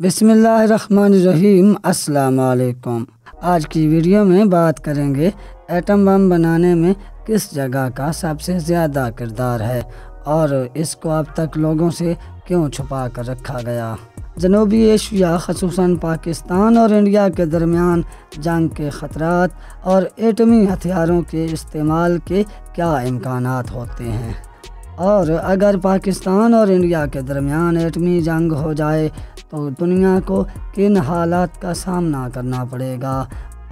बिस्मिल्लाहिर्रहमानिर्रहीम। अस्सलाम वालेकुम। आज की वीडियो में बात करेंगे एटम बम बनाने में किस जगह का सबसे ज़्यादा किरदार है और इसको अब तक लोगों से क्यों छुपा कर रखा गया। जनूबी एशिया ख़ुसूसन पाकिस्तान और इंडिया के दरमियान जंग के ख़तरात और एटमी हथियारों के इस्तेमाल के क्या इम्कानात होते हैं, और अगर पाकिस्तान और इंडिया के दरमियान एटमी जंग हो जाए तो दुनिया को किन हालात का सामना करना पड़ेगा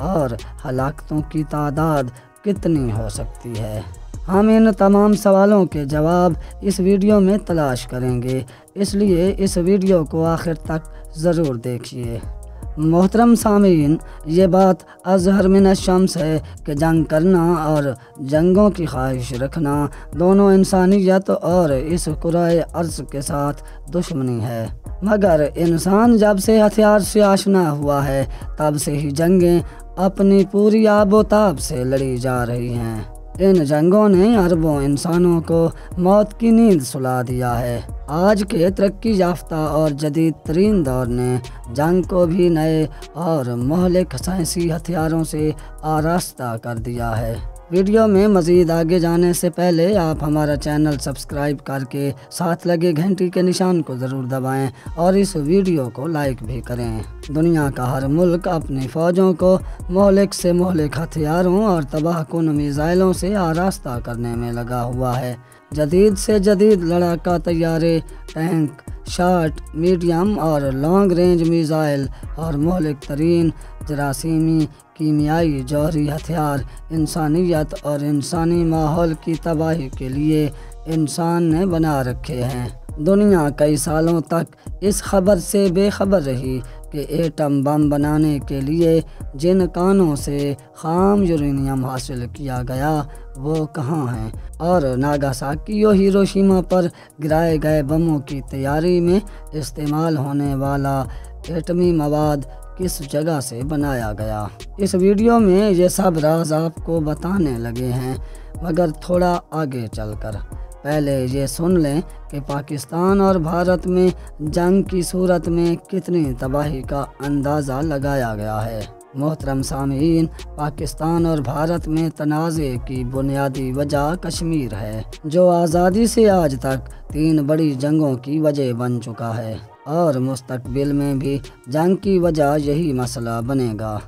और हलाकतों की तादाद कितनी हो सकती है। हम इन तमाम सवालों के जवाब इस वीडियो में तलाश करेंगे, इसलिए इस वीडियो को आखिर तक ज़रूर देखिए। मोहतरम सामीन, ये बात अज़हर मिन शम्स है कि जंग करना और जंगों की ख्वाहिश रखना दोनों इंसानियत और इस कुराए अर्ज़ के साथ दुश्मनी है। मगर इंसान जब से हथियार से आशना हुआ है तब से ही जंगें अपनी पूरी आबोताब से लड़ी जा रही हैं। इन जंगों ने अरबों इंसानों को मौत की नींद सुला दिया है। आज के तरक्की याफ्ता और जदीद तरीन दौर ने जंग को भी नए और मोहलिक साइंसी हथियारों से आरास्ता कर दिया है। वीडियो में मज़ीद आगे जाने से पहले आप हमारा चैनल सब्सक्राइब करके साथ लगे घंटी के निशान को ज़रूर दबाएं और इस वीडियो को लाइक भी करें। दुनिया का हर मुल्क अपनी फ़ौजों को मोहलिक से मोहलिक हथियारों और तबाहकुन मिसाइलों से आरास्ता करने में लगा हुआ है। जदीद से जदीद लड़ाका तैयारे, टैंक, शॉर्ट, मीडियम और लॉन्ग रेंज मिसाइल और मोहलिक तरीन जरासीमी, कीमियाई, जौहरी हथियार इंसानियत और इंसानी माहौल की तबाही के लिए इंसान ने बना रखे हैं। दुनिया कई सालों तक इस खबर से बेखबर रही कि एटम बम बनाने के लिए जिन कानों से खाम यूरेनियम हासिल किया गया वो कहाँ हैं, और नागासाकी और हिरोशिमा पर गिराए गए बमों की तैयारी में इस्तेमाल होने वाला एटमी मवाद किस जगह से बनाया गया। इस वीडियो में ये सब राज आपको बताने लगे हैं, मगर थोड़ा आगे चलकर पहले ये सुन लें कि पाकिस्तान और भारत में जंग की सूरत में कितनी तबाही का अंदाज़ा लगाया गया है। मोहतरम सामीन, पाकिस्तान और भारत में तनाज़े की बुनियादी वजह कश्मीर है, जो आज़ादी से आज तक 3 बड़ी जंगों की वजह बन चुका है और मुस्तकबिल में भी जंग की वजह यही मसला बनेगा।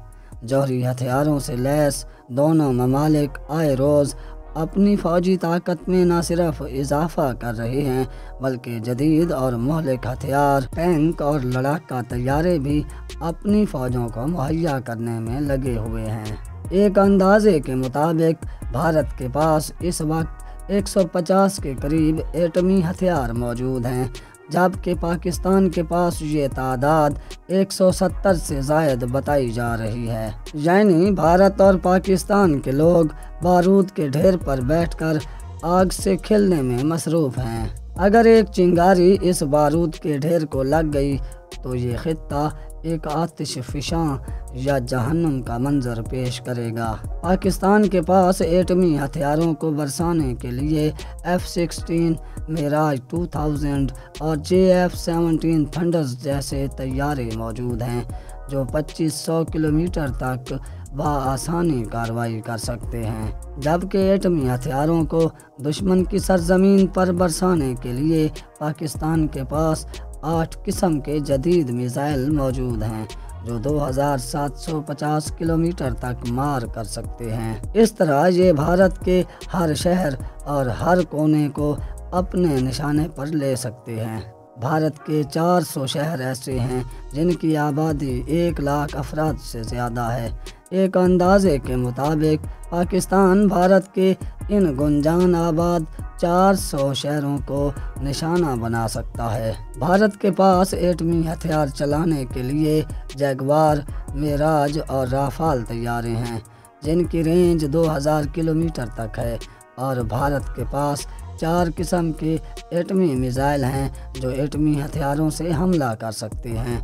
जौहरी हथियारों से लैस दोनों ममालिक आए रोज़ अपनी फ़ौजी ताकत में न सिर्फ इजाफ़ा कर रहे हैं बल्कि जदीद और मोहलिक हथियार, टैंक और लड़ाका तैयारे भी अपनी फ़ौजों को मुहैया करने में लगे हुए हैं। एक अंदाज़े के मुताबिक भारत के पास इस वक्त 150 के करीब एटमी हथियार मौजूद हैं, जबकि पाकिस्तान के पास ये तादाद 170 से ज़ायद बताई जा रही है। यानी भारत और पाकिस्तान के लोग बारूद के ढेर पर बैठकर आग से खेलने में मसरूफ़ हैं। अगर एक चिंगारी इस बारूद के ढेर को लग गई तो ये खित्ता एक आतिश फिशां या जहन्नुम का मंजर पेश करेगा। पाकिस्तान के पास एटमी हथियारों को बरसाने के लिए F-16, मिराज 2000 और JF-17 थंडर्स जैसे तैयारे मौजूद हैं, जो 2500 किलोमीटर तक बआसानी कार्रवाई कर सकते हैं। जबकि एटमी हथियारों को दुश्मन की सरजमीन पर बरसाने के लिए पाकिस्तान के पास 8 किस्म के जदीद मिसाइल मौजूद हैं, जो 2750 किलोमीटर तक मार कर सकते हैं। इस तरह ये भारत के हर शहर और हर कोने को अपने निशाने पर ले सकते हैं। भारत के 400 शहर ऐसे हैं जिनकी आबादी 1 लाख अफराद से ज़्यादा है। एक अंदाजे के मुताबिक पाकिस्तान भारत के इन गुंजान आबाद 400 शहरों को निशाना बना सकता है। भारत के पास एटमी हथियार चलाने के लिए जगुआर, मिराज और राफाल तैयारे हैं, जिनकी रेंज 2000 किलोमीटर तक है, और भारत के पास 4 किस्म के एटमी मिसाइल हैं जो एटमी हथियारों से हमला कर सकते हैं,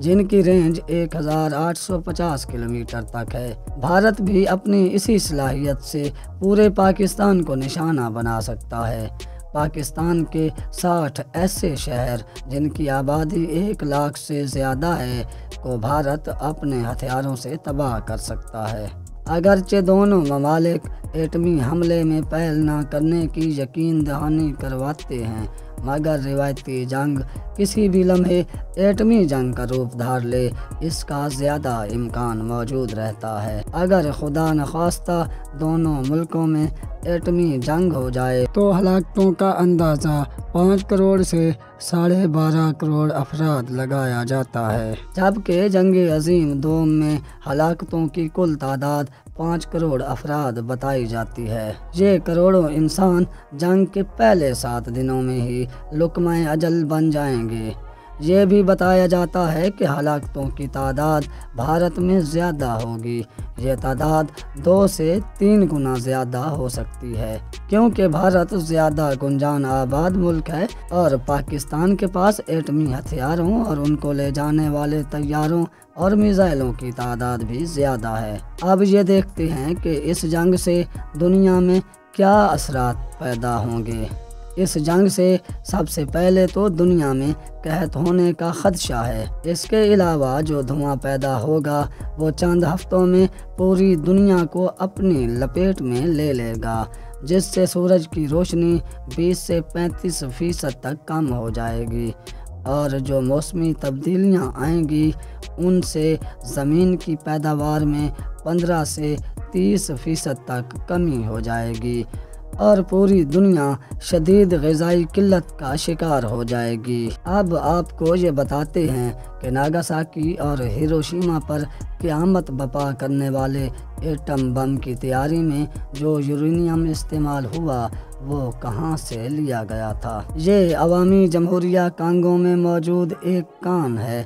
जिनकी रेंज 1850 किलोमीटर तक है। भारत भी अपनी इसी सलाहियत से पूरे पाकिस्तान को निशाना बना सकता है پاکستان کے 60 ایسے شہر جن کی آبادی 1 لاکھ سے زیادہ ہے کو بھارت اپنے ہتھیاروں سے تباہ کر سکتا ہے۔ اگرچہ دونوں ممالک ایٹمی حملے میں پہل نہ کرنے کی یقین دہانی کرواتے ہیں، مگر روایتی جنگ کسی بھی لمحے ایٹمی جنگ کا روپ دھار لے، اس کا زیادہ امکان موجود رہتا ہے۔ اگر خدا نخواستہ دونوں ملکوں میں ایٹمی جنگ ہو جائے تو ہلاکتوں کا اندازہ 5 کروڑ سے 12.5 کروڑ افراد لگایا جاتا ہے، جبکہ جنگ عظیم دوم میں ہلاکتوں کی کل تعداد 5 کروڑ افراد بتائی جاتی ہے۔ یہ کروڑوں انسان جنگ کے پہلے 7 دنوں میں ہی لقمہ اجل بن جائیں گے۔ یہ بھی بتایا جاتا ہے کہ ہلاکتوں کی تعداد بھارت میں زیادہ ہوگی۔ یہ تعداد 2 سے 3 گنا زیادہ ہو سکتی ہے، کیونکہ بھارت زیادہ گنجان آباد ملک ہے اور پاکستان کے پاس ایٹمی ہتھیاروں اور ان کو لے جانے والے طیاروں اور میزائلوں کی تعداد بھی زیادہ ہے۔ اب یہ دیکھتے ہیں کہ اس جنگ سے دنیا میں کیا اثرات پیدا ہوں گے۔ اس جنگ سے سب سے پہلے تو دنیا میں قحط ہونے کا خدشہ ہے۔ اس کے علاوہ جو دھواں پیدا ہوگا وہ چند ہفتوں میں پوری دنیا کو اپنی لپیٹ میں لے لے گا، جس سے سورج کی روشنی 20 سے 35% تک کم ہو جائے گی، اور جو موسمی تبدیلیاں آئیں گی ان سے زمین کی پیداوار میں 15 سے 30% تک کمی ہو جائے گی اور پوری دنیا شدید غذائی قلت کا شکار ہو جائے گی۔ اب آپ کو یہ بتاتے ہیں کہ ناگاساکی اور ہیروشیما پر قیامت بپا کرنے والے ایٹم بم کی تیاری میں جو یورینیم استعمال ہوا وہ کہاں سے لیا گیا تھا۔ یہ عوامی جمہوریہ کانگو میں موجود ایک کان ہے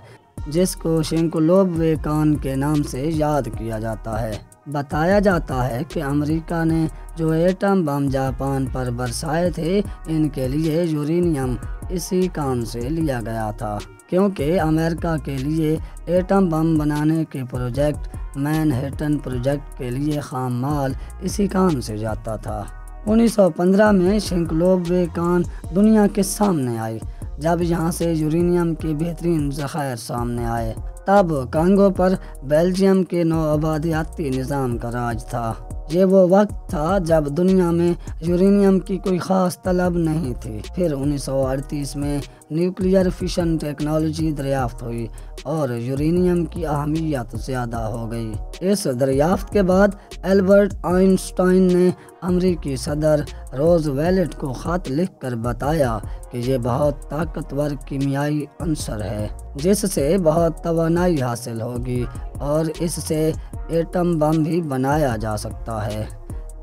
جس کو شنکولوبوے کان کے نام سے یاد کیا جاتا ہے۔ بتایا جاتا ہے کہ امریکہ نے جو ایٹم بم جاپان پر برسائے تھے ان کے لیے یورینیم اسی کان سے لیا گیا تھا، کیونکہ امریکہ کے لیے ایٹم بم بنانے کے پروجیکٹ مین ہیٹن پروجیکٹ کے لیے خام مال اسی کان سے جاتا تھا۔ 1915 میں شنکولوبوے کان دنیا کے سامنے آئی، جب یہاں سے یورینیم کے بہترین ذخائر سامنے آئے۔ تب کانگو پر بیلجیم کے نوآبادیاتی نظام کا راج تھا۔ یہ وہ وقت تھا جب دنیا میں یورینیم کی کوئی خاص طلب نہیں تھی۔ پھر 1938 میں نیوکلیئر فیشن ٹیکنالوجی دریافت ہوئی اور یورینیم کی اہمیت زیادہ ہو گئی۔ اس دریافت کے بعد البرٹ آئنسٹائن نے امریکی صدر روز ویلٹ کو خط لکھ کر بتایا کہ یہ بہت طاقتور کیمیائی عنصر ہے جس سے بہت توانائی حاصل ہوگی اور اس سے ایٹم بم بھی بنایا جا سکتا ہے۔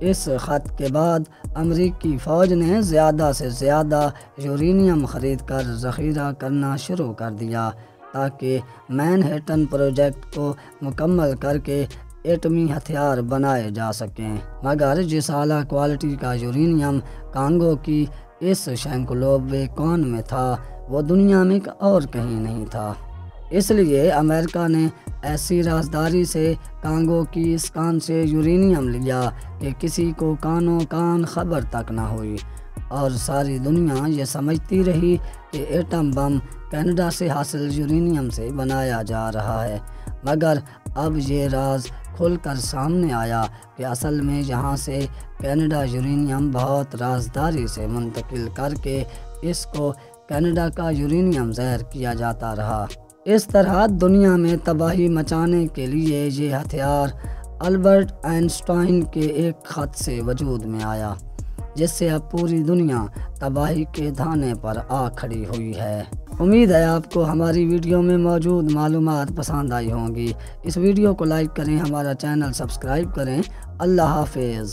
اس خط کے بعد امریکی فوج نے زیادہ سے زیادہ یورینیم خرید کر ذخیرہ کرنا شروع کر دیا تاکہ مین ہیٹن پروجیکٹ کو مکمل کر کے ایٹمی ہتھیار بنائے جا سکیں، مگر جس اعلیٰ کوالٹی کا یورینیم کانگو کی اس شنکولوبوے کان میں تھا وہ دنیا میں اور کہیں نہیں تھا۔ اس لیے امریکہ نے ایسی رازداری سے کانگو کی اس کان سے یورینیم لیا کہ کسی کو کانوں کان خبر تک نہ ہوئی، اور ساری دنیا یہ سمجھتی رہی کہ ایٹم بم کینیڈا سے حاصل یورینیم سے بنایا جا رہا ہے، مگر اب یہ راز کھل کر سامنے آیا کہ اصل میں یہاں سے کینیڈا یورینیم بہت رازداری سے منتقل کر کے اس کو کینیڈا کا یورینیم زہر کیا جاتا رہا۔ اس طرح دنیا میں تباہی مچانے کے لیے یہ ہتھیار البرٹ آئنسٹائن کے ایک خط سے وجود میں آیا، جس سے اب پوری دنیا تباہی کے دھانے پر آ کھڑی ہوئی ہے۔ امید ہے آپ کو ہماری ویڈیو میں موجود معلومات پسند آئی ہوں گی۔ اس ویڈیو کو لائک کریں، ہمارا چینل سبسکرائب کریں۔ اللہ حافظ۔